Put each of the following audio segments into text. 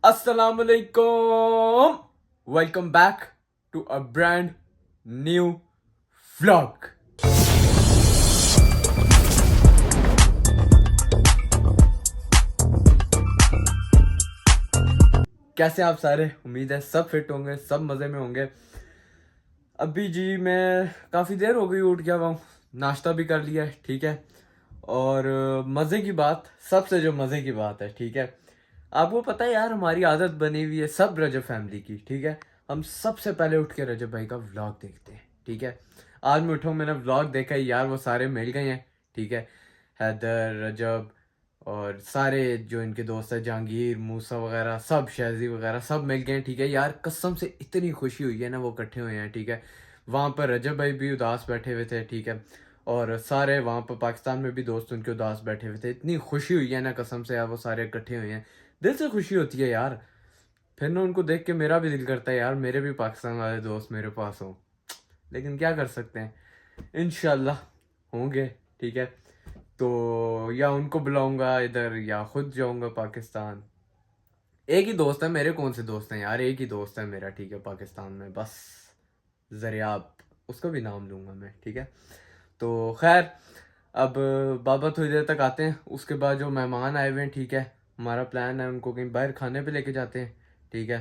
Assalamualaikum. Welcome back to a brand new vlog. कैसे आप सारे? उम्मीद है सब फिट होंगे, सब मज़े में होंगे। अभी जी मैं काफ़ी देर हो गई उठ गया हुआ हूँ, नाश्ता भी कर लिया है, ठीक है। और मज़े की बात, सबसे जो मज़े की बात है, ठीक है, आपको पता है यार हमारी आदत बनी हुई है सब रजब फैमिली की, ठीक है। हम सबसे पहले उठ के रजब भाई का व्लॉग देखते हैं, ठीक है। आज मैं उठा हूँ, मैंने व्लॉग देखा है यार, वो सारे मिल गए हैं, ठीक है। हैदर, रजब और सारे जो इनके दोस्त हैं, जहांगीर, मूसा वगैरह, सब शहजी वगैरह सब मिल गए हैं, ठीक है। यार कसम से इतनी खुशी हुई है ना, वो इकट्ठे हुए हैं, ठीक है। वहाँ पर रजब भाई भी उदास बैठे हुए थे, ठीक है। और सारे वहाँ पर पाकिस्तान में भी दोस्त उनके उदास बैठे हुए थे। इतनी खुशी हुई है ना कसम से यार, वो सारे इकट्ठे हुए हैं, दिल से खुशी होती है यार। फिर ना उनको देख के मेरा भी दिल करता है यार, मेरे भी पाकिस्तान वाले दोस्त मेरे पास हों, लेकिन क्या कर सकते हैं, इंशाल्लाह होंगे, ठीक है। तो या उनको बुलाऊंगा इधर या खुद जाऊंगा पाकिस्तान। एक ही दोस्त है मेरे, कौन से दोस्त हैं यार, एक ही दोस्त है मेरा, ठीक है, पाकिस्तान में, बस ज़रियाब, उसका भी नाम लूँगा मैं, ठीक है। तो खैर अब बाबा थोड़ी देर तक आते हैं, उसके बाद जो मेहमान आए हुए हैं, ठीक है, हमारा प्लान है उनको कहीं बाहर खाने पे लेके जाते हैं, ठीक है।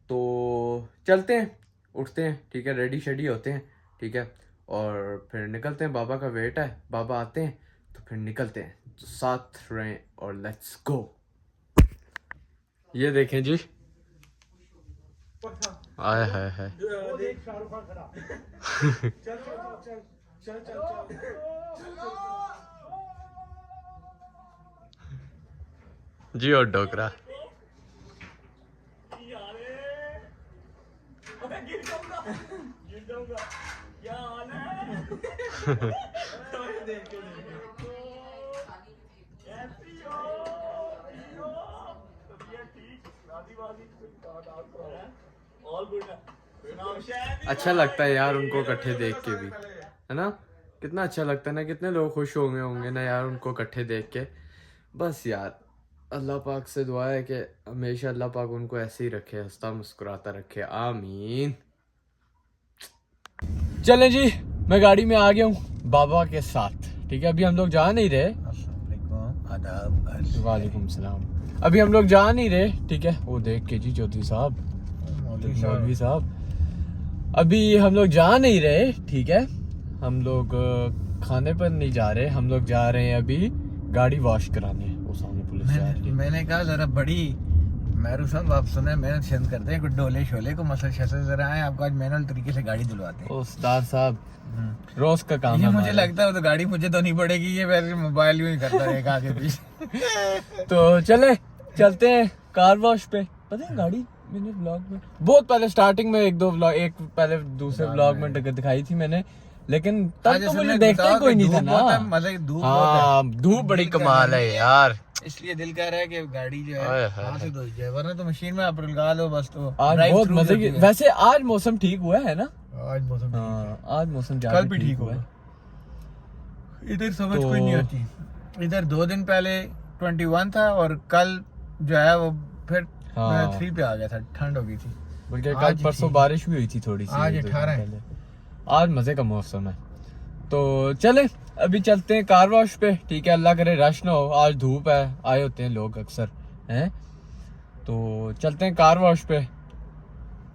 तो चलते हैं, उठते हैं, ठीक है, रेडी शेडी होते हैं, ठीक है, और फिर निकलते हैं। बाबा का वेट है, बाबा आते हैं तो फिर निकलते हैं, तो साथ रहें और लेट्स गो। ये देखें जी, आया है जी और डोकरा। अच्छा लगता है यार उनको इकट्ठे देख के भी, है ना। कितना अच्छा लगता है ना, कितने लोग खुश होंगे होंगे ना यार उनको इकट्ठे देख के। बस यार अल्लाह पाक से दुआ है कि हमेशा अल्लाह पाक उनको ऐसे ही रखे, हंसता मुस्कुराता रखे, आमीन। चलें जी, मैं गाड़ी में आ गया हूँ बाबा के साथ, ठीक है। अभी हम लोग जा नहीं रहे, वालेकुम सलाम। अभी हम लोग जा नहीं रहे, ठीक है। वो देख के जी चौधरी साहब, मौलवी साहब, अभी हम लोग जा नहीं रहे, ठीक है। हम लोग खाने पर नहीं जा रहे, हम लोग जा रहे हैं अभी गाड़ी वॉश कराने। वो सामने पुलिस जा रही है। मैंने कहा जरा बड़ी मैरू साहब आप सुने, मेहनत शेंद करते हैं, कुछ डोले शोले को मसल शसल जरा आए, आपको आज मैनुअल तरीके से गाड़ी धुलवाते हैं। उस्ताद साहब रोज का काम ये है मुझे लगता है तो गाड़ी मुझे तो नहीं पड़ेगी, ये वैसे मोबाइल यूं ही करता रहेगा आगे पीछे। तो चलते हैं कार वॉश पे। पता है गाड़ी मैंने व्लॉग में बहुत पहले स्टार्टिंग में एक पहले दूसरे व्लॉग में दिखाई थी मैंने, लेकिन तब तो मुझे देखता ही कोई नहीं था ना। मजे धूप हाँ, धूप बड़ी कमाल है यार, इसलिए दिल कह रहा है कि गाड़ी जो है हाथ से धुल जाए, वरना तो मशीन में आप लगा लो बस। तो आज बहुत मजे की, वैसे आज मौसम ठीक हुआ है ना, आज मौसम आज मौसम कल भी ठीक हुआ है। इधर समझ कोई नहीं आती, इधर 2 दिन पहले 21 था और कल जो है वो फिर 3 पे आ गया था, ठंड हो गई थी। बल्कि कल परसों बारिश भी हुई थी थोड़ी सी, आज 18 है, आज मजे का मौसम है। तो चले अभी चलते हैं कार वॉश पे, ठीक है। अल्लाह करे रश ना हो, आज धूप है, आए होते हैं लोग अक्सर हैं, तो चलते हैं कार वॉश पे,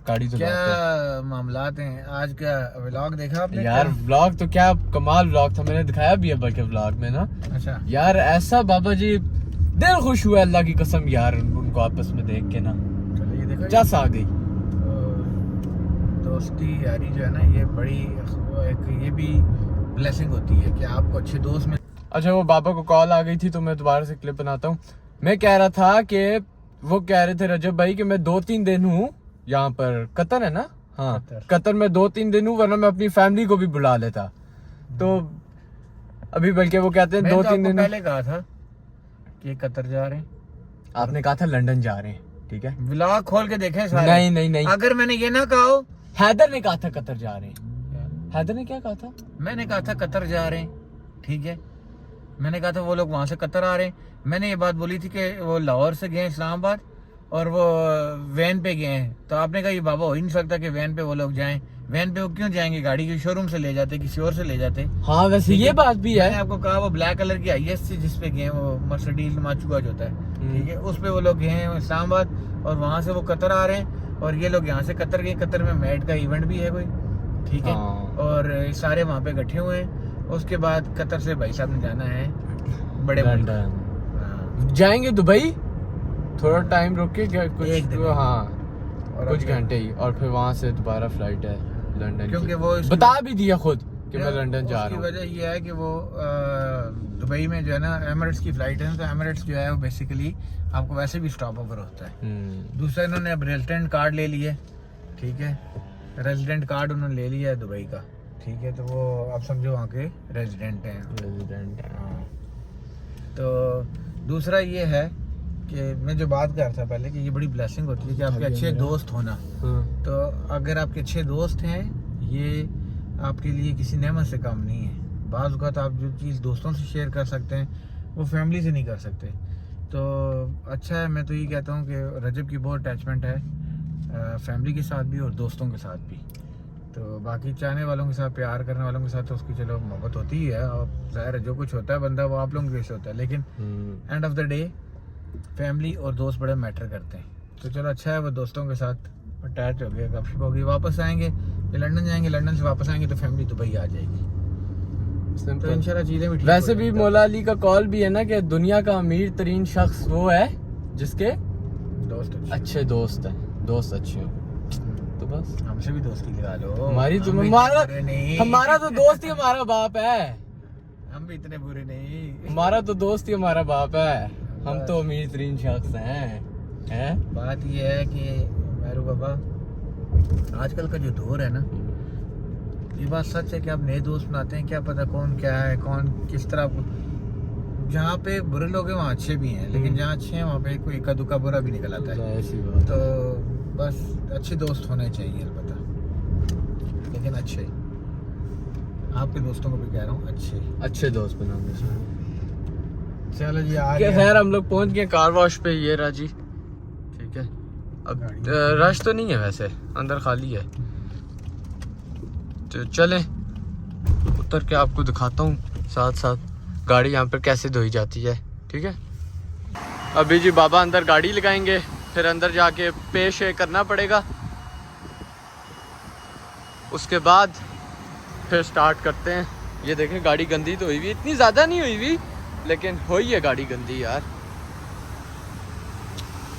गाड़ी धुलवाते हैं। क्या मामलात हैं आज? क्या व्लॉग देखा आपने? यार व्लॉग तो क्या कमाल व्लॉग था, मैंने दिखाया भी है बल्कि व्लॉग में ना। अच्छा यार ऐसा बाबा जी दिल खुश हुआ, अल्लाह की कसम यार, उनको आपस में देख के ना चलो ये देखो, जस आ गई। दोस्ती यारी जो है ना, ये बड़ी एक ये भी ब्लेसिंग होती है कि आपको अच्छे दोस्त में। अच्छा वो बाबा को कॉल आ गई थी तो मैं दोबारा से क्लिप बनाता हूँ। मैं कह रहा था कि वो कह रहे थे रजब भाई कि मैं 2-3 दिन हूँ यहाँ पर, कतर है ना, हाँ कतर में 2-3 दिन हूँ, वरना मैं अपनी फैमिली को भी बुला लेता। तो अभी बल्कि वो कहते हैं 2-3 दिन पहले कहा था कि कतर जा रहे हैं, आपने कहा था लंदन जा रहे हैं, ठीक है। व्लॉग खोल के देखे सारे। नहीं, अगर मैंने ये ना कहा हो, हैदर ने कहा था कतर जा रहे हैं। हैदर ने क्या कहा था? मैंने कहा था कतर जा रहे हैं, ठीक है। मैंने कहा था वो लोग वहां से कतर आ रहे हैं। मैंने ये बात बोली थी कि वो लाहौर से गए इस्लामाबाद और वो वैन पे गए हैं, तो आपने कहा ये बाबा हो ही नहीं सकता कि वैन पे वो लोग जाएं। वैन पे वो क्यों जाएंगे, गाड़ी के शोरूम से ले जाते, किसी और से ले जाते। हाँ वैसे ये बात भी मैंने है। आपको कहा वो ब्लैक कलर की IS थी जिसपे गए, वो मर्सिडीज माचुका जो होता है, ठीक है, उस पे वो लोग गए हैं इस्लामाबाद, और वहां से वो कतर आ रहे हैं, और ये लोग यहाँ से कतर गए। कतर में मैट का इवेंट भी है कोई, ठीक है, हाँ। और सारे वहाँ पे इकट्ठे हुए हैं। उसके बाद कतर से भाई साहब ने जाना है बड़े मुल्क। हाँ। जाएंगे दुबई, थोड़ा टाइम रुक के कुछ एक दिन। हाँ और कुछ अपने- घंटे ही, और फिर वहां से दोबारा फ्लाइट है लंदन क्योंकि की। वो इसकी- बता भी दिया खुद कि मैं लंदन जा उसकी रहा हूँ। वजह ये है कि वो दुबई में जो है ना एमिरेट्स की फ्लाइट है, तो एमिरेट्स जो है वो बेसिकली आपको वैसे भी स्टॉप ओवर होता है। दूसरा इन्होंने अब रेजिडेंट कार्ड ले लिए, ठीक है, रेजिडेंट कार्ड उन्होंने ले लिया है दुबई का, ठीक है, तो वो आप समझो वहाँ के रेजिडेंट हैं। हाँ। तो दूसरा ये है कि मैं जो बात कर रहा था पहले कि ये बड़ी ब्लेसिंग होती है कि आपके अच्छे दोस्त होना। तो अगर आपके अच्छे दोस्त हैं, ये आपके लिए किसी नेमत से कम नहीं है। बाज़ औक़ात आप जो चीज़ दोस्तों से शेयर कर सकते हैं वो फैमिली से नहीं कर सकते। तो अच्छा है, मैं तो ये कहता हूँ कि रजब की बहुत अटैचमेंट है फैमिली के साथ भी और दोस्तों के साथ भी। तो बाकी चाहने वालों के साथ, प्यार करने वालों के साथ तो उसकी चलो मोहब्बत होती ही है, और ज़ाहिर है जो कुछ होता है बंदा वो आप लोगों की वजह से होता है, लेकिन and of the day family और दोस्त बड़े मैटर करते हैं। तो चलो अच्छा है, वो दोस्तों के साथ अटैच हो गया, गपशप होगी, वापस आएंगे, ये लंदन जाएंगे, लंदन से वापस आएंगे तो फैमिली दुबई आ जाएगी। तो इंशाल्लाह चीज़ें भी ठीक वैसे हो भी जाएंगी। मौला अली का कॉल भी है ना कि दुनिया का अमीर तरीन शख्स वो है जिसके दोस्त अच्छे दोस्त हैं, दोस्त अच्छे हो। तो बस हमसे भी दोस्ती लगा लो। हमारी हम तो भी हमारा इतने बुरे नहीं, हमारा तो दोस्त ही हमारा बाप है। हम भी इतने बुरे नहीं। हमारा तो दोस्त ही हमारा बाप है। हम तो अमीर तरीन शख्स हैं। बात ये है कि मेरू बाबा, आजकल का जो दौर है ना, ये बात सच है कि आप नए दोस्त बनाते हैं, क्या पता कौन क्या है, कौन किस तरह। जहाँ पे बुरे लोग हैं वहाँ अच्छे भी हैं, लेकिन जहाँ अच्छे हैं वहाँ पे कोई इक्का दुक्का बुरा भी निकल आता है। ऐसी बात तो बस अच्छे दोस्त होने चाहिए अलबत्ता, लेकिन अच्छे। आपके दोस्तों को भी कह रहा हूँ अच्छे दोस्त बनाने चाहिए। चलो जी आ क्या गए। खैर हम लोग पहुंच गए कार वॉश पे, ये राजी, ठीक है। अब रश तो नहीं है वैसे, अंदर खाली है। तो चलें, उतर के आपको दिखाता हूँ साथ साथ गाड़ी यहाँ पर कैसे धोई जाती है, ठीक है। अभी जी बाबा अंदर गाड़ी लगाएंगे, फिर अंदर जाके पेश करना पड़ेगा, उसके बाद फिर स्टार्ट करते हैं। ये देखें गाड़ी गंदी तो हुई हुई, इतनी ज़्यादा नहीं हुई हुई, लेकिन हुई है गाड़ी गंदी यार।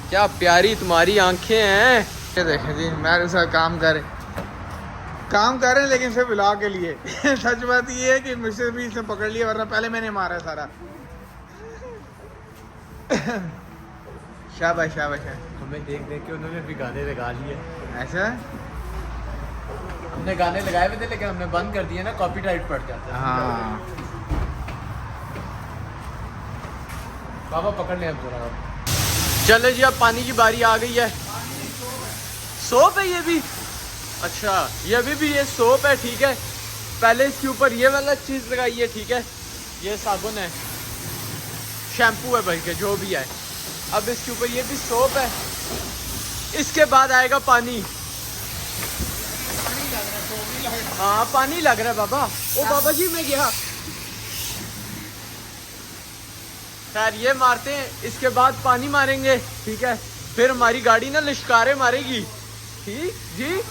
क्या प्यारी तुम्हारी आंखें हैं। ये देखें जी, मेरे साथ काम कर रहे हैं, लेकिन सिर्फ ब्लॉग के लिए। सच बात ये है कि मुझसे भी इसने पकड़ लिया, वरना पहले मैंने मारा सारा। शाबाश शाबाश है। हमें देख देख के उन्होंने भी गाने लगा लिए। ऐसा हमने गाने लगाए हुए थे लेकिन हमने बंद कर दिए ना, कॉपीराइट पड़ जाता है। हाँ। बाबा पकड़ ले अब थोड़ा। चले जी, अब पानी की बारी आ गई है। सोप है ये भी, अच्छा ये अभी भी ये सोप है, ठीक है। पहले इसके ऊपर ये वाला चीज़ लगाई है, ठीक है, ये साबुन है, शैम्पू है भाई के जो भी है। अब इसके ऊपर ये भी सोप है, इसके बाद आएगा पानी। हाँ पानी लग रहा है बाबा। ओ बाबा जी मैं गया। खैर ये मारते हैं, इसके बाद पानी मारेंगे, ठीक है। फिर हमारी गाड़ी ना लिश्कारे मारेगी, ठीक जी।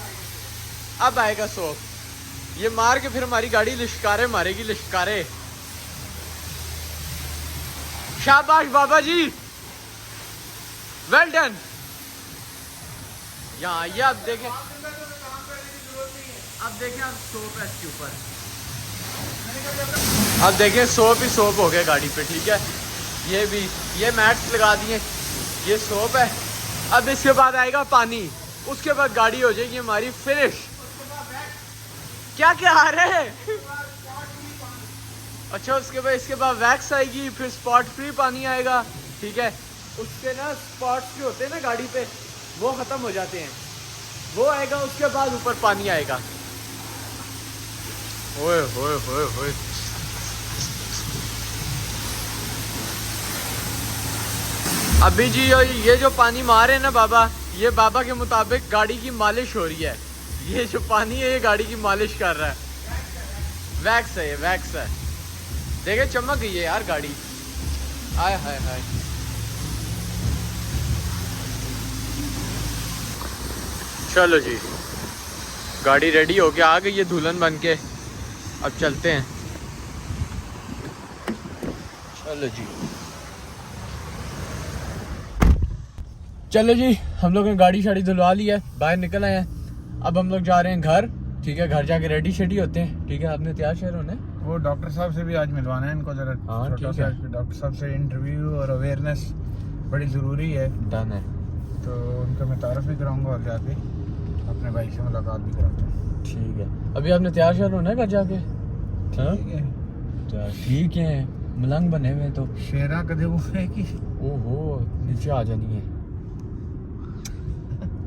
अब आएगा सोप, ये मार के फिर हमारी गाड़ी लिश्कारे मारेगी, लिश्कारे। शाबाश बाबा जी, वेल डन। यहाँ ये अब देखें, अब देखें, अब सोप है इसके ऊपर। अब देखें सोप ही सोप हो गया गाड़ी पे, ठीक है। ये भी, ये मैट्स लगा दिए, ये सोप है। अब इसके बाद आएगा पानी, उसके बाद गाड़ी हो जाएगी हमारी फिनिश। क्या क्या आ रहे हैं? अच्छा उसके बाद, इसके बाद वैक्स आएगी, फिर स्पॉट फ्री पानी आएगा, ठीक है। उसके ना स्पॉट्स जो होते हैं ना गाड़ी पे, वो ख़त्म हो जाते हैं, वो आएगा। उसके बाद ऊपर पानी आएगा। ओए होए होए होए, अभी जी ये जो पानी मारे हैं ना बाबा, ये बाबा के मुताबिक गाड़ी की मालिश हो रही है। ये जो पानी है ये गाड़ी की मालिश कर रहा है। वैक्स है, ये वैक्स है। देखे चमक गई है यार गाड़ी। आय हाय हाय। चलो जी, गाड़ी रेडी हो के आ गई है दुल्हन बन के। अब चलते हैं। चलो जी, चलो जी, हम लोग ने गाड़ी शाड़ी धुलवा ली है, बाहर निकल आए हैं। अब हम लोग जा रहे हैं घर। ठीक है, घर जाके रेडी शेडी होते हैं। ठीक है, आपने तैयार शेयर होना है। वो डॉक्टर साहब से भी आज मिलवाना है इनको जरा। हाँ, छोटा ठीक सा है। डॉक्टर साहब से इंटरव्यू और अवेयरनेस बड़ी ज़रूरी है, डन है। तो उनका मैं तारफ़ भी कराऊंगा और जाके अपने भाई से मुलाकात भी कराता हूँ। ठीक है, अभी आपने तैयार शेयर होना है घर जाके। हाँ? ठीक है, ठीक है, मलंग बने हुए हैं तो। शेरा कदे वो है कि ओहो, नीचे आ जानी है।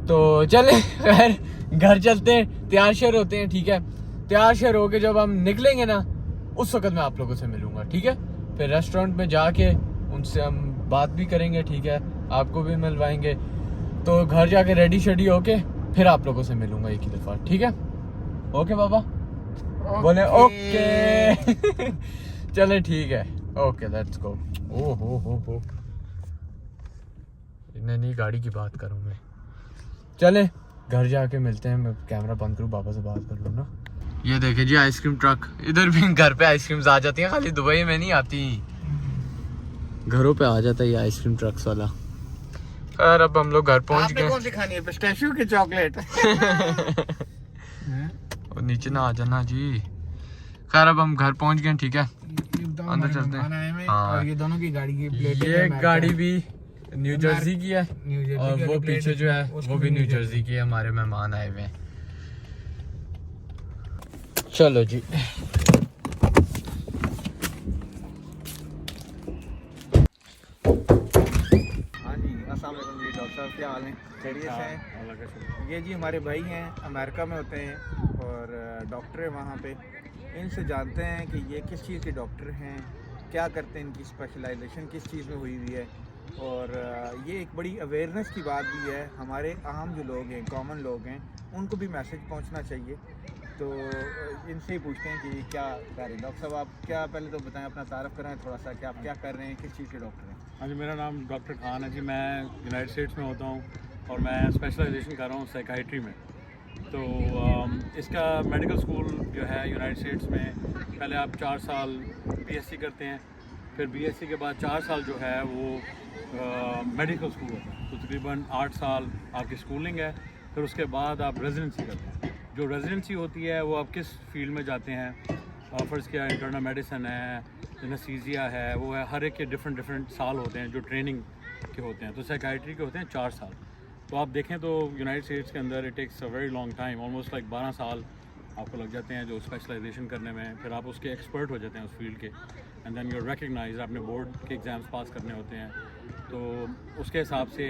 तो चले खैर घर चलते हैं, तैयार शेयर होते हैं। ठीक है, तैयार शेयर होके जब हम निकलेंगे ना, उस वक्त मैं आप लोगों से मिलूंगा। ठीक है, फिर रेस्टोरेंट में जाके उनसे हम बात भी करेंगे। ठीक है, आपको भी मिलवाएंगे। तो घर जाके रेडी शेडी होके फिर आप लोगों से मिलूंगा एक ही दफा। ठीक है, ओके बाबा बोले ओके। चले ठीक है, ओके लेट्स गो। ओ हो नहीं नहीं, गाड़ी की बात करूँ मैं। चले घर जाके मिलते हैं। मैं कैमरा बंद करूँ, बाबा से बात कर लूँ ना। ये देखिए जी आइसक्रीम ट्रक। इधर भी घर पे आइसक्रीम्स आ जाती हैं, खाली दुबई में नहीं आती, घरों पे आ जाता है ये आइसक्रीम ट्रक्स वाला। खैर अब हम लोग घर पहुंच गए। कौन सी खानी है, पिस्ताशियो की चॉकलेट? और नीचे ना आ जाना जी। खैर अब हम घर पहुंच गए। ठीक है, अंदर चलते हैं। हाँ, और ये दोनों की गाड़ी की प्लेट, ये गाड़ी भी न्यू जर्सी की है और वो पीछे जो है वो भी न्यू जर्सी की है। हमारे मेहमान आए हुए हैं। चलो जी, हाँ जी, अस्सलाम वालेकुम जी। डॉक्टर साहब क्या हाल है? खैरियत से हैं? ये जी हमारे भाई हैं, अमेरिका में होते हैं और डॉक्टर है वहाँ पे। इनसे जानते हैं कि ये किस चीज़ के डॉक्टर हैं, क्या करते हैं, इनकी स्पेशलाइजेशन किस चीज़ में हुई हुई है। और ये एक बड़ी अवेयरनेस की बात भी है। हमारे आम जो लोग हैं, कॉमन लोग हैं, उनको भी मैसेज पहुंचना चाहिए। तो इनसे ही पूछते हैं कि क्या कर रहे हैं। डॉक्टर साहब आप क्या पहले तो बताएं, अपना तारफ़ कराएं थोड़ा सा कि आप क्या कर रहे हैं, किस चीज़ के डॉक्टर हैं? हाँ जी, मेरा नाम डॉक्टर खान है जी। मैं यूनाइटेड स्टेट्स में होता हूँ और मैं स्पेशलाइजेशन कर रहा हूँ साइकाइट्री में। तो इसका मेडिकल स्कूल जो है यूनाइटेड स्टेट्स में, पहले आप 4 साल बीएससी करते हैं, फिर बीएससी के बाद 4 साल जो है वो मेडिकल स्कूल होता है। तो तकरीबन 8 साल आपकी स्कूलिंग है। फिर उसके बाद आप रेजिडेंसी करते हैं। जो रेजिडेंसी होती है वो आप किस फील्ड में जाते हैं, फ़र्ज़ किया इंटरनल मेडिसिन है, एनेस्थीसिया है, वो है। हर एक के डिफरेंट साल होते हैं जो ट्रेनिंग के होते हैं। तो साइकाइट्री के होते हैं 4 साल। तो आप देखें तो यूनाइटेड स्टेट्स के अंदर it takes a very long time, almost like 12 साल आपको लग जाते हैं जो स्पेशलाइजेशन करने में। फिर आप उसके एक्सपर्ट हो जाते हैं उस फील्ड के, एंड देन यूर रिकग्नाइज। आपने बोर्ड के एग्ज़ाम्स पास करने होते हैं। तो उसके हिसाब से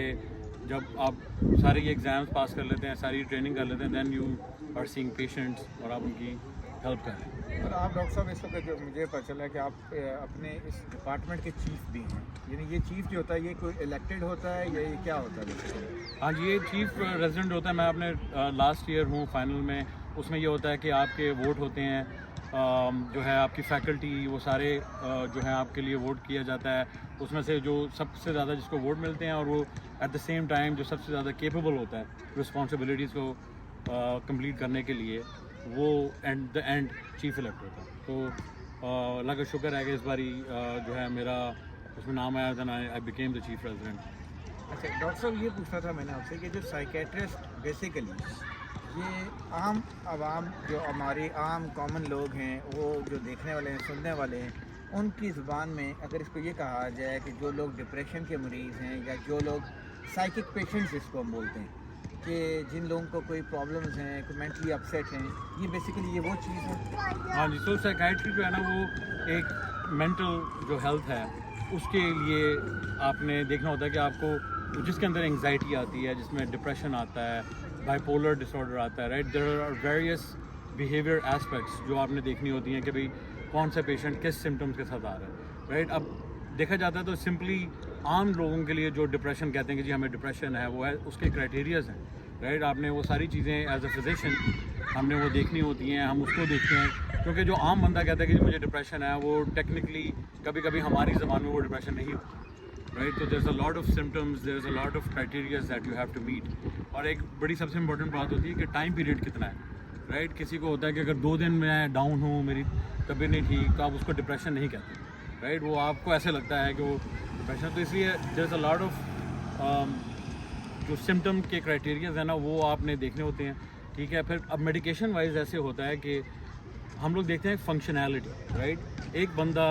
जब आप सारे ये एग्ज़ाम्स पास कर लेते हैं, सारी ट्रेनिंग कर लेते हैं, then you are seeing patients और आप उनकी हेल्प कर रहे हैं। और आप डॉक्टर साहब इस वक्त जो मुझे पता चला है कि आप अपने इस डिपार्टमेंट के चीफ भी हैं, यानी ये चीफ जो होता है ये कोई इलेक्टेड होता है या ये क्या होता है बेसिकली? हाँ जी, ये चीफ रेजिडेंट होता है। मैं अपने लास्ट ईयर हूँ फाइनल में। उसमें ये होता है कि आपके वोट होते हैं, जो है आपकी फैकल्टी, वो सारे जो है आपके लिए वोट किया जाता है। उसमें से जो सबसे ज़्यादा जिसको वोट मिलते हैं और वो एट द सेम टाइम जो सबसे ज़्यादा केपेबल होता है रिस्पॉन्सिबिलिटीज़ को कंप्लीट करने के लिए, वो and the end chief elect होता है। तो अल्लाह का शुक्र है कि इस बारी जो है मेरा उसमें नाम आया, then I became the chief resident. अच्छा डॉक्टर साहब, ये पूछना था मैंने आपसे कि जो साइकेट्रिस्ट बेसिकली ये आम आवाम, जो हमारे आम कॉमन लोग हैं, वो जो देखने वाले हैं, सुनने वाले हैं, उनकी ज़ुबान में अगर इसको ये कहा जाए कि जो लोग डिप्रेशन के मरीज़ हैं या जो लोग साइकिक पेशेंट्स जिसको हम बोलते हैं, कि जिन लोगों को कोई प्रॉब्लम्स हैं, कोई मेंटली अपसेट हैं, ये बेसिकली ये वो चीज़ है। हाँ जी, तो साइकाइट्री जो है ना वो एक मेंटल जो हेल्थ है उसके लिए आपने देखना होता है कि आपको जिसके अंदर एंग्जाइटी आती है, जिसमें डिप्रेशन आता है, बाइपोलर डिसऑर्डर आता है, right, there are various behaviour aspects जो आपने देखनी होती हैं कि भाई कौन सा पेशेंट किस सिम्टम्स के साथ आ रहा है, राइट। अब देखा जाता है तो सिंपली आम लोगों के लिए जो डिप्रेशन कहते हैं कि जी हमें डिप्रेशन है, वो है उसके क्राइटेरियाज हैं, राइट। आपने वो सारी चीज़ें एज अ फिजिशियन हमने वो देखनी होती हैं, हम उसको देखते हैं, क्योंकि जो आम बंदा कहता है कि मुझे डिप्रेशन है, वो टेक्निकली कभी कभी हमारी ज़बान में वो डिप्रेशन नहीं होता, राइट। तो there is a lot of symptoms, there is a lot of criterias that you have to meet. और एक बड़ी सबसे इंपॉर्टेंट बात होती है कि टाइम पीरियड कितना है, राइट। किसी को होता है कि अगर 2 दिन मैं डाउन हूँ, मेरी तबीयत नहीं ठीक, तो आप उसको डिप्रेशन नहीं कहते, राइट। वो आपको ऐसे लगता है कि वो डिप्रेशन, तो इसलिए there is a lot of जो सिम्टम के क्राइटेरियाज हैं ना, वो आपने देखने होते हैं, ठीक है। फिर अब मेडिकेशन वाइज ऐसे होता है कि हम लोग देखते हैं फंक्शनैलिटी, राइट। एक बंदा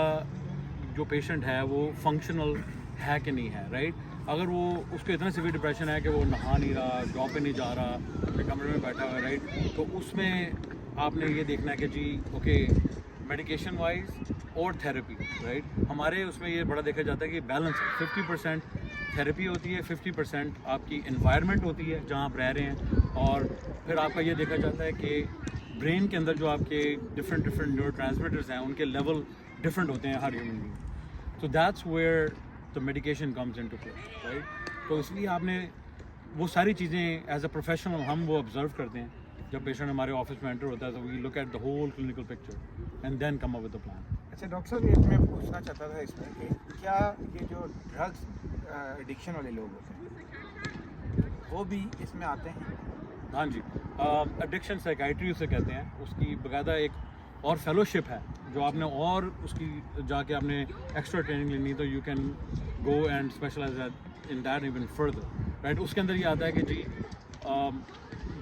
जो पेशेंट है वो फंक्शनल है कि नहीं है, राइट। अगर वो उसको इतना सीवियर डिप्रेशन है कि वो नहा नहीं रहा, जॉब पे नहीं जा रहा, अपने कमरे में बैठा हुआ है, राइट, तो उसमें आपने ये देखना है कि जी ओके मेडिकेशन वाइज और थेरेपी, राइट। हमारे उसमें ये बड़ा देखा जाता है कि बैलेंस है, 50% थेरेपी होती है, 50% आपकी एनवायरनमेंट होती है जहाँ आप रह रहे हैं, और फिर आपका ये देखा जाता है कि ब्रेन के अंदर जो आपके डिफरेंट न्यूरोट्रांसमीटर्स हैं उनके लेवल डिफरेंट होते हैं हर ह्यूमन बीइंग। तो that's where the medication comes into play, right. तो इसलिए आपने वो सारी चीज़ें एज अ प्रोफेशनल हम वो ऑब्जर्व करते हैं जब पेशेंट हमारे ऑफिस में एंटर होता है, तो we look at the whole clinical picture and then come up with the plan. अच्छा डॉक्टर साहब, ये मैं पूछना चाहता था इसमें कि क्या ये जो ड्रग्स एडिक्शन वाले लोग होते हैं वो भी इसमें आते हैं? हाँ जी, एडिक्शन साइकाइट्री उसे कहते हैं, उसकी बाकायदा एक और फेलोशिप है जो आपने और उसकी जाके आपने एक्स्ट्रा ट्रेनिंग लेनी, तो you can go and specialise in that even further, right. उसके अंदर ये आता है कि जी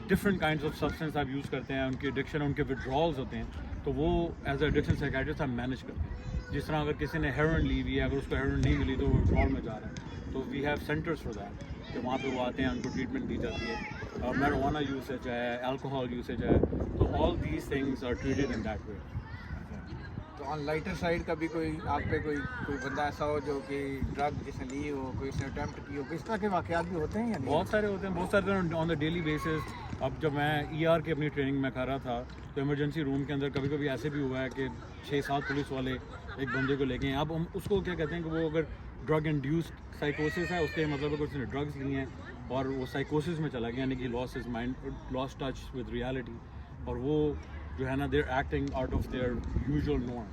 डिफरेंट काइंड्स ऑफ सब्सटेंस आप यूज़ करते हैं, उनकी एडिक्शन, उनके विड्रॉल्स होते हैं, तो वो एज ए एडिक्शन साइकाइट्रिस्ट हम मैनेज करते हैं। जिस तरह अगर किसी ने हेरोइन ली हुई है, अगर उसको हेरोइन नहीं मिली तो वो विड्रॉल में जा रहा है, तो we have centres for that, तो वहाँ पे वो आते हैं, उनको ट्रीटमेंट दी जाती है। मैरिजुआना यूसेज है, अल्कोहल यूसेज है, तो all these things are treated in that way. तो ऑन लाइटर साइड कभी कोई आप पे कोई बंदा ऐसा हो जो कि ड्रग जिसने ली हो, कोई उसने अटेम्प्ट की हो, किस तरह के वाकयात भी होते हैं या नहीं? बहुत सारे होते हैं, बहुत सारे ऑन द डेली बेसिस। अब जब मैं ER की अपनी ट्रेनिंग में कर रहा था, तो इमरजेंसी रूम के अंदर कभी कभी ऐसे भी हुआ है कि 6-7 पुलिस वाले एक बंदे को लेके हैं। अब हम उसको क्या कहते हैं कि वो अगर ड्रग इंड्यूस्ड साइकोसिस है, उसके मतलब अगर उसने ड्रग्स ली हैं और वो साइकोसिस में चला गया, यानी कि loss is mind, loss touch with reality, और वो जो है ना their acting out of their usual norm,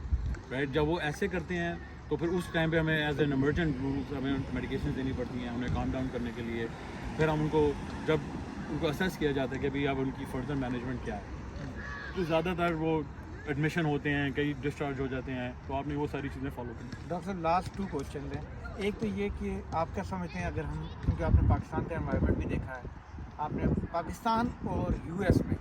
right. जब वो ऐसे करते हैं तो फिर उस टाइम पे हमें एज एन इमरजेंट रूल्स हमें मेडिकेशन देनी पड़ती हैं उन्हें काम डाउन करने के लिए। फिर हम उनको जब उनको असेस किया जाता है कि भाई अब उनकी फर्दर मैनेजमेंट क्या है, तो ज़्यादातर वो एडमिशन होते हैं, कई डिस्चार्ज हो जाते हैं, तो आपने वो सारी चीज़ें फॉलो करनी। डॉक्टर साहब लास्ट 2 क्वेश्चन हैं। एक तो ये कि आप क्या समझते हैं, अगर हम, क्योंकि आपने पाकिस्तान का एनवायरनमेंट भी देखा है, आपने पाकिस्तान और US में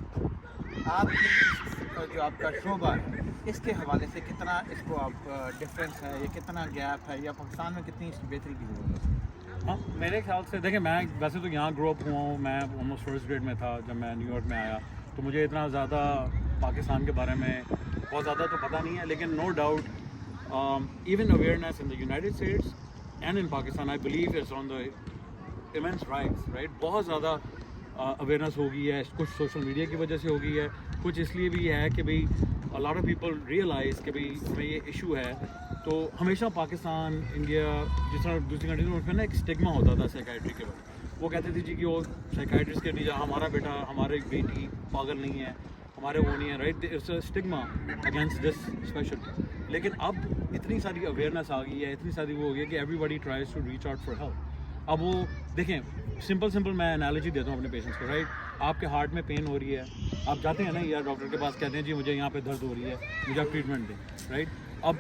आपकी जो आपका शोबा है इसके हवाले से कितना इसको आप डिफरेंस है, या कितना गैप है, या पाकिस्तान में कितनी इसकी बेहतरी की ज़रूरत है? हाँ, मेरे ख्याल से देखिए, मैं वैसे तो यहाँ ग्रो अप हुआ हूँ, मैं ऑलमोस्ट फर्स्ट ग्रेड में था जब मैं न्यूयॉर्क में आया, तो मुझे इतना ज़्यादा पाकिस्तान के बारे में बहुत ज़्यादा तो पता नहीं है, लेकिन no doubt even awareness in the United States and in Pakistan I believe it's on the immense rights, right. बहुत ज़्यादा अवेयरनेस हो गई है, कुछ सोशल मीडिया की वजह से हो गई है, कुछ इसलिए भी है कि भाई a lot of people realise कि भाई हमें ये इशू है। तो हमेशा पाकिस्तान, इंडिया, जिस तरह दूसरी कंट्रीज में उसमें ना एक स्टिग्मा होता था साइकाइट्री के बारे, वो कहते थे जी कि वो साइकाइट्रिस्ट के नीचे हमारा बेटा, हमारी बेटी पागल नहीं है, हमारे वो नहीं है, right. It's a stigma against this special. लेकिन अब इतनी सारी अवेयरनेस आ गई है, इतनी सारी वो हो गई है कि everybody tries to reach out for help. अब वो देखें, सिंपल मैं एनालॉजी देता हूँ अपने पेशेंट्स को, राइट। आपके हार्ट में पेन हो रही है, आप जाते हैं ना यार डॉक्टर के पास, कहते हैं जी मुझे यहाँ पे दर्द हो रही है, मुझे आप ट्रीटमेंट दें, राइट। अब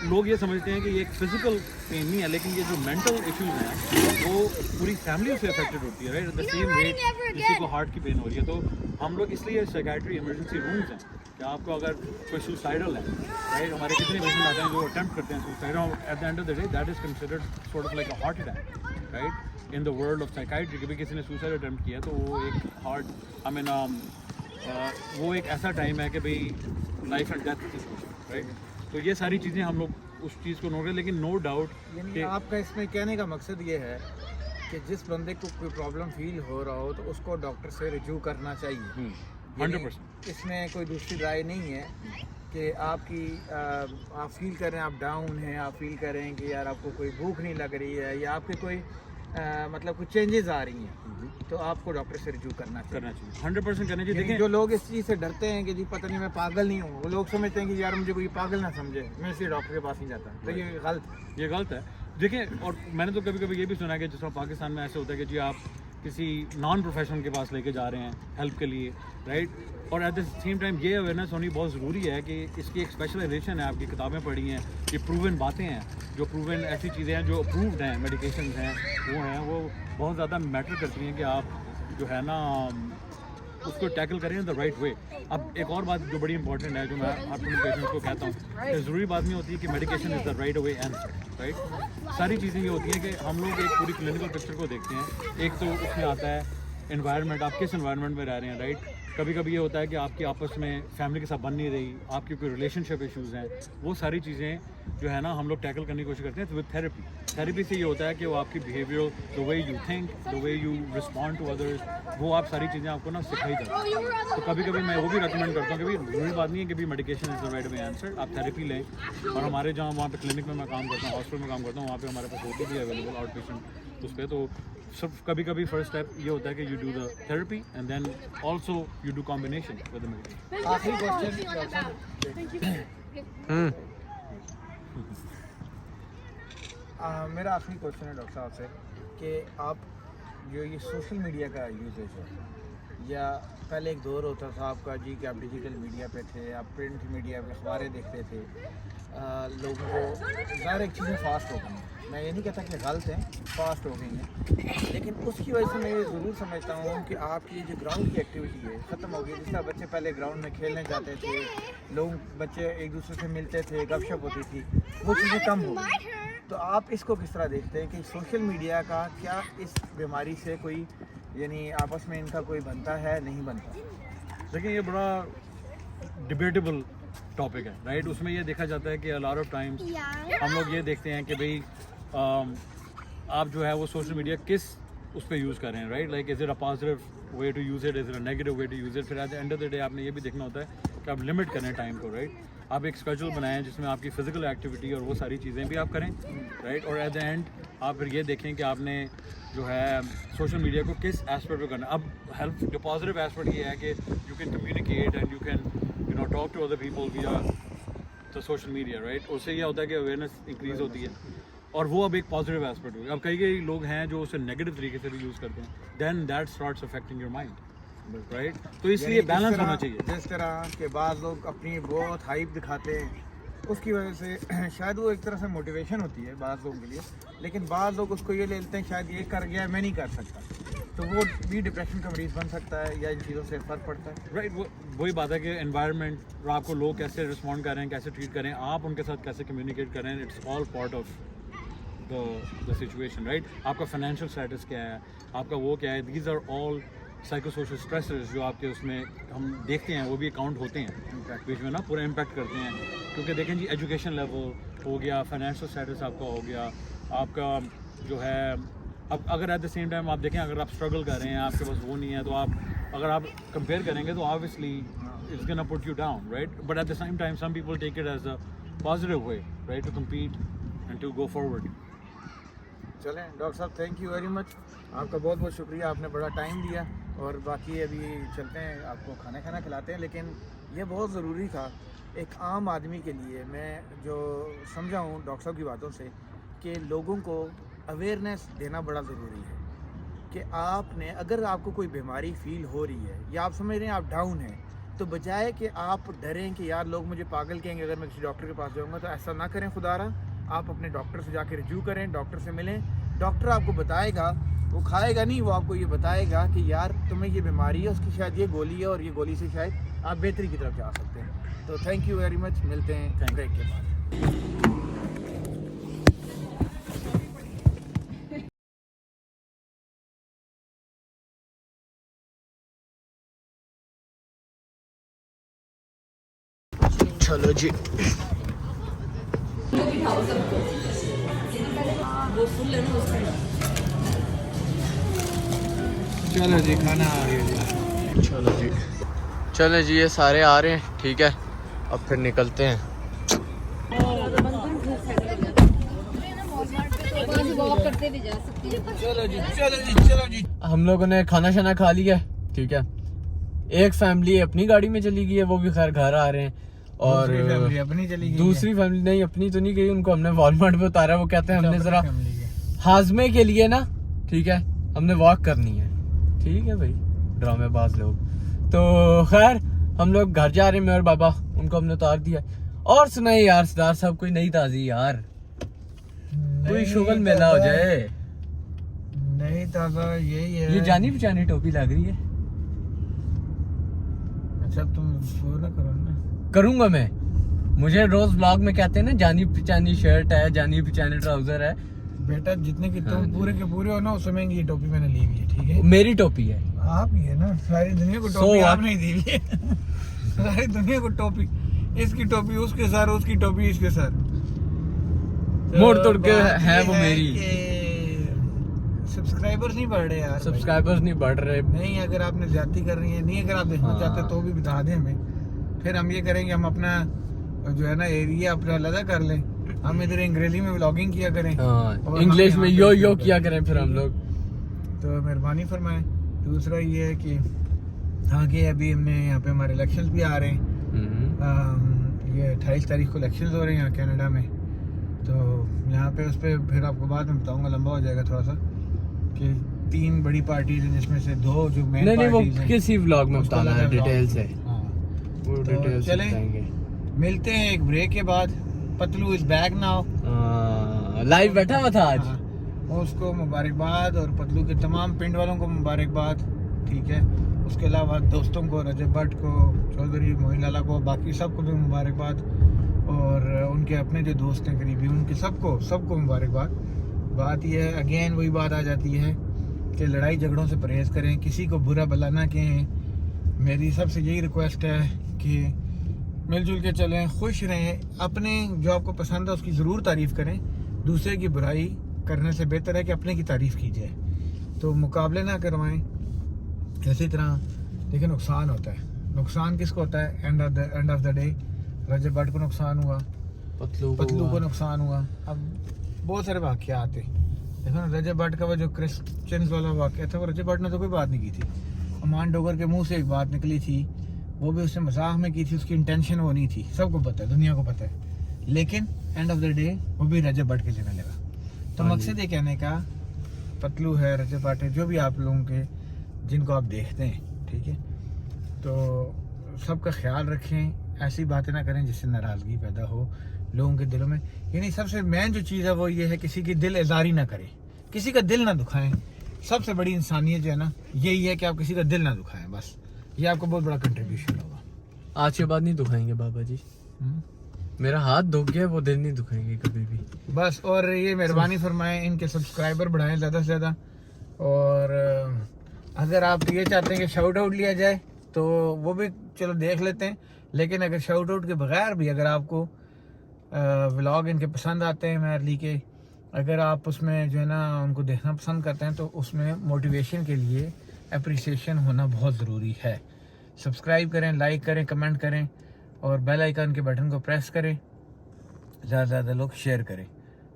लोग ये समझते हैं कि ये एक फिजिकल पेन नहीं है, लेकिन ये जो मेंटल इश्यूज हैं वो पूरी फैमिली से अफेक्टेड होती है, right. Eight the same rate किसी को हार्ट की पेन हो रही है, तो हम लोग इसलिए साइकाइट्री इमरजेंसी रूम्स हैं कि आपको अगर कोई सुसाइडल है, राइट, हमारे कितने पेशेंट आते हैं जो अटेम्प्ट करते हैं suicide, eight the end of the day that is considered sort of like a heart attack, right, in the world of psychiatry. कि भी किसी ने सुसाइड अटेम्प्ट किया तो वो एक हार्ट, आई मीन वो एक ऐसा टाइम है कि भाई life and death situation, right. तो ये सारी चीज़ें हम लोग उस चीज़ को नोट करें, लेकिन नो डाउट यानी आपका इसमें कहने का मकसद ये है कि जिस बंदे को कोई प्रॉब्लम फील हो रहा हो तो उसको डॉक्टर से रिव्यू करना चाहिए, 100%। इसमें कोई दूसरी राय नहीं है कि आपकी आप फील कर रहे हैं आप डाउन हैं, आप फील कर रहे हैं कि यार आपको कोई भूख नहीं लग रही है या आपके कोई मतलब कुछ चेंजेस आ रही हैं, तो आपको डॉक्टर से रिव्यू करना चाहिए। 100% करना चाहिए। लेकिन देखिए जो लोग इस चीज़ से डरते हैं कि जी पता नहीं मैं पागल नहीं हूँ, वो लोग समझते हैं कि यार मुझे कोई पागल ना समझे, मैं इसलिए डॉक्टर के पास नहीं जाता, तो ये गलत है। देखिए, और मैंने तो कभी कभी ये भी सुना है कि जिस तरह पाकिस्तान में ऐसे होता है कि जी आप किसी नॉन प्रोफेशनल के पास लेके जा रहे हैं हेल्प के लिए, राइट, और एट द सेम टाइम ये अवेयरनेस होनी बहुत ज़रूरी है कि इसकी एक स्पेशलाइजेशन है। आपकी किताबें पढ़ी हैं, ये प्रूवन बातें हैं, जो प्रूवन ऐसी चीज़ें हैं जो अप्रूव्ड हैं, मेडिकेशन हैं, वो बहुत ज़्यादा मैटर करती हैं कि आप जो है ना उसको टैकल करें इन द राइट वे। अब एक और बात जो बड़ी इंपॉर्टेंट है, जो मैं अपने पेशेंट्स को कहता हूँ, कि ज़रूरी बात नहीं होती कि medication is the right way answer, right. सारी चीज़ें ये होती हैं कि हम लोग एक पूरी क्लिनिकल पिक्चर को देखते हैं। एक तो उसमें आता है एनवायरनमेंट, आप किस एनवायरनमेंट में रह रहे हैं, राइट। कभी कभी ये होता है कि आपकी आपस में फैमिली के साथ बन नहीं रही, आपकी कोई रिलेशनशिप इश्यूज़ हैं, वो सारी चीज़ें जो है ना हम लोग टैकल करने की कोशिश करते हैं विद थेरेपी से ये होता है कि वो आपकी behaviour, the way you think, the way you respond to others, वो आप सारी चीज़ें आपको ना सिखाई जाती हैं। तो कभी कभी मैं वो भी रिकमेंड करता हूँ कि भाई जरूरी बात नहीं है कि भाई medication is the right way answer, आप थेरेपी लें। और हमारे जहाँ वहाँ पे क्लिनिक में मैं काम करता हूँ, हॉस्पिटल में काम करता हूँ, वहाँ पे हमारे पास OT भी अवेलेबल आउट पेशेंट उस पर। तो सब कभी कभी फर्स्ट स्टेप ये होता है कि you do the therapy and then also you do combination with the medication. आखिरी क्वेश्चन, मेरा आखिरी क्वेश्चन है डॉक्टर साहब से कि आप जो ये सोशल मीडिया का यूजेज है, या पहले एक दौर होता था आपका जी कि आप डिजिटल मीडिया पे थे, आप प्रिंट मीडिया पे अखबारें देखते थे, लोगों को ज़ाहिर एक चीज़ें फास्ट हो गई हैं, मैं ये नहीं कहता कि गलत हैं, फास्ट हो गई हैं, लेकिन उसकी वजह से मैं ये ज़रूर समझता हूँ कि आपकी जो ग्राउंड की एक्टिविटी है ख़त्म हो गई। जिस तरह बच्चे पहले ग्राउंड में खेलने जाते थे, बच्चे एक दूसरे से मिलते थे, गपशप होती थी, वो चीज़ें कम हो गई। तो आप इसको किस तरह देखते हैं कि सोशल मीडिया का क्या इस बीमारी से कोई यानी आपस में इनका कोई बनता है, नहीं बनता? देखिए, ये बड़ा डिबेटेबल टॉपिक है, राइट। उसमें ये देखा जाता है कि अ लॉट ऑफ टाइम्स हम लोग ये देखते हैं कि भाई आप जो है वो सोशल मीडिया किस उस पर यूज़ कर रहे हैं, right. Like is it a positive way to use it, is it a negative way to use it. फिर at the end of the day आपने ये भी देखना होता है कि आप लिमिट करें टाइम को, राइट। आप एक स्केड्यूल बनाएं जिसमें आपकी फ़िज़िकल एक्टिविटी और वो सारी चीज़ें भी आप करें, राइट। और एट द एंड आप फिर ये देखें कि आपने जो है सोशल मीडिया को किस एस्पेक्ट पे करना है। अब हेल्प जो पॉजिटिव एस्पेक्ट ये है कि you can communicate and you can talk to other people via the social media, right. उससे यह होता है कि अवेयरनेस इंक्रीज़ होती है, और वो अब एक पॉजिटिव एस्पेक्ट हो गया। अब कई लोग हैं जो उसे नेगेटिव तरीके से भी यूज़ करते हैं, then that starts affecting your mind, right. तो इसलिए बैलेंस होना चाहिए। जिस तरह के बाद लोग अपनी बहुत हाइप दिखाते हैं, उसकी वजह से शायद वो एक तरह से मोटिवेशन होती है बाद लोगों के लिए, लेकिन बाद लोग उसको ये ले लेते हैं शायद ये कर गया मैं नहीं कर सकता, तो वो भी डिप्रेशन का मरीज़ बन सकता है या इन चीज़ों से फ़र्क पड़ता है, राइट। वही बात है कि एनवायरनमेंट और आपको लोग कैसे रिस्पॉन्ड कर रहे हैं, कैसे ट्रीट करें, आप उनके साथ कैसे कम्युनिकेट करें, it's all part of the situation, right. आपका फाइनेंशियल स्टेटस क्या है, आपका वो क्या है, these are all psychosocial stressors जो आपके उसमें हम देखते हैं, वो भी काउंट होते हैं बीच में ना, पूरा इम्पैक्ट करते हैं। क्योंकि देखें जी, एजुकेशन लेवल हो गया, फाइनेंशियल स्टेटस आपका हो गया, आपका जो है अब अगर एट द सेम टाइम आप देखें, अगर आप स्ट्रगल कर रहे हैं, आपके पास वो नहीं है, तो आप अगर आप कंपेयर करेंगे तो obviously it's gonna put you down, right. But at the same time some people take it as a positive way, right, to compete and to go forward. चलें डॉक्टर साहब, थैंक यू वेरी मच, आपका बहुत बहुत शुक्रिया, आपने बड़ा time दिया। और बाकी अभी चलते हैं, आपको खाना खिलाते हैं, लेकिन ये बहुत ज़रूरी था एक आम आदमी के लिए। मैं जो समझा हूँ डॉक्टर साहब की बातों से कि लोगों को अवेयरनेस देना बड़ा ज़रूरी है कि आपने अगर आपको कोई बीमारी फील हो रही है या आप समझ रहे हैं आप डाउन हैं, तो बजाय कि आप डरें कि यार लोग मुझे पागल कहेंगे अगर मैं किसी डॉक्टर के पास जाऊँगा, तो ऐसा ना करें खुदारा। आप अपने डॉक्टर से जाकर रिव्यू करें, डॉक्टर से मिलें, डॉक्टर आपको बताएगा, वो खाएगा नहीं, वो आपको ये बताएगा कि यार तुम्हें ये बीमारी है, उसकी शायद ये गोली है और ये गोली से शायद आप बेहतरी की तरफ जा सकते हैं। तो थैंक यू वेरी मच, मिलते हैं ब्रेक के बाद। चलो जी, चलो जी, खाना आ गया जी। चलो जी, चले जी, ये सारे आ रहे हैं, ठीक है, अब फिर निकलते हैं। चलो जी चलो जी चलो जी। हम लोगों ने खाना शाना खा लिया, ठीक है। एक फैमिली अपनी गाड़ी में चली गई है, वो भी खैर घर आ रहे हैं। और दूसरी फैमिली अपनी चली गई दूसरी फैमिली नहीं, अपनी तो नहीं गई, उनको हमने वॉलमार्ट पे उतारा। वो कहते हैं हमने जरा फैमिली है। हाजमे के लिए ना, ठीक है, हमने वॉक करनी है। ठीक है भाई, ड्रामेबाज लोग। तो खैर हम लोग घर जा रहे हैं, मैं और बाबा, उनको हमने उतार दिया। और सुनाए यार सरदार साहब, कोई नई ताजी यार, कोई शुगल मेला हो जाए। नहीं ताजा यही है। ये जानी पहचानी टोपी लग रही है। अच्छा तुम वो ना करो ना। करूंगा मैं, मुझे रोज व्लॉग में कहते हैं ना, जानी पहचानी शर्ट है, जानी पहचानी ट्राउजर है। बेटा जितने की हाँ तुम जी। पूरे के पूरे हो ना, उस समय की ये टोपी मैंने ली हुई है, ठीक है। मेरी टोपी है। आप ही है ना, सारी दुनिया को So टोपी what? आपने ही दी हुई है। सारी दुनिया को टोपी, इसकी टोपी उसके सर, उसकी टोपी इसके सर। मोड़ तोड़ के है वो मेरी। सब्सक्राइबर्स नहीं बढ़ रहे यार। सब्सक्राइबर्स नहीं बढ़ रहे। नहीं, अगर आपने ज्यादती कर रही है, नहीं अगर आप देखना हाँ। चाहते तो भी बता दें हमें। फिर हम ये करेंगे, हम अपना जो है ना एरिया अपना अलग कर लें। हम इधर अंग्रेजी में व्लॉगिंग किया करें, और इंग्लिश हम में यहाँ यो पे किया करें फिर हम लोग। तो मेहरबानी फरमाएं। दूसरा ये है कि आगे अभी हमने यहाँ पे हमारे इलेक्शंस भी आ रहे हैं। ये 28 तारीख को इलेक्शंस हो रहे हैं यहाँ कनाडा में। तो यहाँ पे उस पर फिर आपको बाद में बताऊंगा, लंबा हो जाएगा थोड़ा सा, कि 3 बड़ी पार्टीज हैं जिसमें से 2 जो मेन नहीं वो पार्टीज हैं। किसी व्लॉग में उसको बताना है अलग डिटेल vlog से, में। हाँ। वो तो डिटेल से चलें। बताएंगे। मिलते हैं एक ब्रेक के बाद। Patlu is back now. Live बैठा हुआ था आज। हाँ, उसको मुबारकबाद, और पतलू के तमाम पिंड वालों को मुबारकबाद, ठीक है। उसके अलावा दोस्तों को, रजब भट्ट को, चौधरी मोइन लाला को, बाकी सबको भी मुबारकबाद, और उनके अपने जो दोस्त हैं करीबी, उनके सबको मुबारकबाद। बात यह है, अगेन वही बात आ जाती है कि लड़ाई झगड़ों से परहेज़ करें, किसी को बुरा भला ना कहें। मेरी सबसे यही रिक्वेस्ट है कि मिलजुल के चलें, खुश रहें, अपने जो आपको पसंद है उसकी ज़रूर तारीफ़ करें। दूसरे की बुराई करने से बेहतर है कि अपने की तारीफ़ की जाए। तो मुकाबले ना करवाएं। इसी तरह देखिए, नुकसान होता है। नुकसान किसको होता है? एंड ऑफ द डे रजब भट्ट को नुकसान हुआ, पतलू को नुकसान हुआ। अब बहुत सारे वाक़यात हैं। देखो ना, रजब भट्ट का वो जो क्रिश्चियंस वाला वाक़या था, वो रजब भट्ट ने तो कोई बात नहीं की थी। अमान डोगर के मुंह से एक बात निकली थी, वो भी उसने मजाक में की थी, उसकी इंटेंशन वो नहीं थी। सबको पता है, दुनिया को पता है। लेकिन एंड ऑफ द डे वो भी रजब भट्ट के लेने लगा। तो मकसद ये कहने का, पतलू है, रजब भट्ट है, जो भी आप लोगों के जिनको आप देखते हैं, ठीक है, तो सबका ख्याल रखें। ऐसी बातें ना करें जिससे नाराज़गी पैदा हो लोगों के दिलों में। यानी सबसे मेन जो चीज़ है वो ये है, किसी की दिल आज़ारी ना करें, किसी का दिल ना दुखाएं। सबसे बड़ी इंसानियत जो है ना, यही है कि आप किसी का दिल ना दुखाएं। बस ये आपको बहुत बड़ा कंट्रीब्यूशन होगा। आज के बाद नहीं दुखाएंगे बाबा जी। मेरा हाथ दुख गया, वो दिल नहीं दुखाएंगे कभी भी। बस, और ये मेहरबानी फरमाएं, इनके सब्सक्राइबर बढ़ाएं ज़्यादा से ज़्यादा। और अगर आप ये चाहते हैं कि शाउट आउट लिया जाए तो वो भी चलो देख लेते हैं। लेकिन अगर शाउट आउट के बगैर भी अगर आपको व्लॉग इनके पसंद आते हैं मैरली के, अगर आप उसमें जो है ना उनको देखना पसंद करते हैं, तो उसमें मोटिवेशन के लिए अप्रिसिएशन होना बहुत ज़रूरी है। सब्सक्राइब करें, लाइक करें, कमेंट करें, और बेल आइकन के बटन को प्रेस करें। ज़्यादा से ज़्यादा लोग शेयर करें,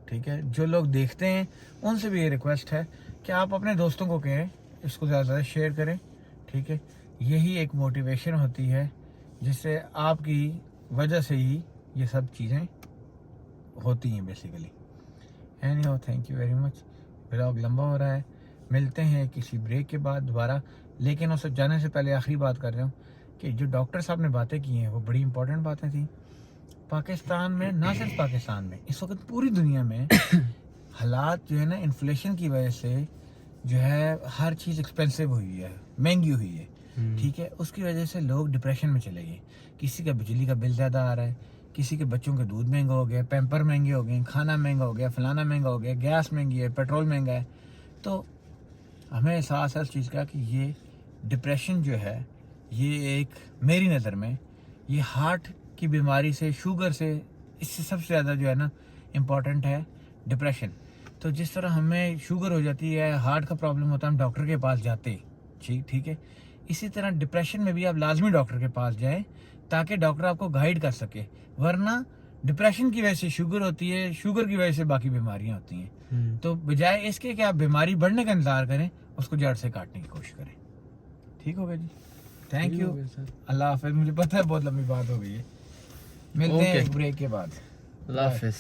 ठीक है। जो लोग देखते हैं उनसे भी ये रिक्वेस्ट है कि आप अपने दोस्तों को कहें इसको ज़्यादा से ज़्यादा शेयर करें, ठीक है। यही एक मोटिवेशन होती है जिससे आपकी वजह से ही ये सब चीज़ें होती हैं basically. Anyhow, thank you very much. Vlog लंबा हो रहा है, मिलते हैं किसी ब्रेक के बाद दोबारा। लेकिन उस जाने से पहले आखिरी बात कर रहा हूँ कि जो डॉक्टर साहब ने बातें की हैं वो बड़ी इंपॉर्टेंट बातें थी। पाकिस्तान में, ना सिर्फ पाकिस्तान में, इस वक्त पूरी दुनिया में हालात जो है ना, इन्फ्लेशन की वजह से जो है हर चीज़ एक्सपेंसिव हुई है, महंगी हुई है, ठीक है। उसकी वजह से लोग डिप्रेशन में चले गए। किसी का बिजली का बिल ज़्यादा आ रहा है, किसी के बच्चों के दूध महंगा हो गया, पैम्पर महंगे हो गए, खाना महंगा हो गया, फलाना महंगा हो गया, गैस महंगी है, पेट्रोल महंगा है। तो हमें एहसास है इस चीज़ का कि ये डिप्रेशन जो है, ये एक मेरी नज़र में ये हार्ट की बीमारी से, शुगर से, इससे सबसे ज़्यादा जो है ना इम्पॉर्टेंट है डिप्रेशन। तो जिस तरह हमें शुगर हो जाती है, हार्ट का प्रॉब्लम होता है, हम डॉक्टर के पास जाते, ठीक है। इसी तरह डिप्रेशन में भी आप लाजमी डॉक्टर के पास जाएं, ताकि डॉक्टर आपको गाइड कर सके। वरना डिप्रेशन की वजह से शुगर होती है, शुगर की वजह से बाकी बीमारियां होती हैं। तो बजाय इसके कि आप बीमारी बढ़ने का इंतजार करें, उसको जड़ से काटने की कोशिश करें। ठीक होगा जी, थैंक यू, अल्लाह हाफिज। मुझे पता है बहुत लंबी बात हो गई है, मिलते हैं एक ब्रेक के बाद। अल्लाह हाफिज।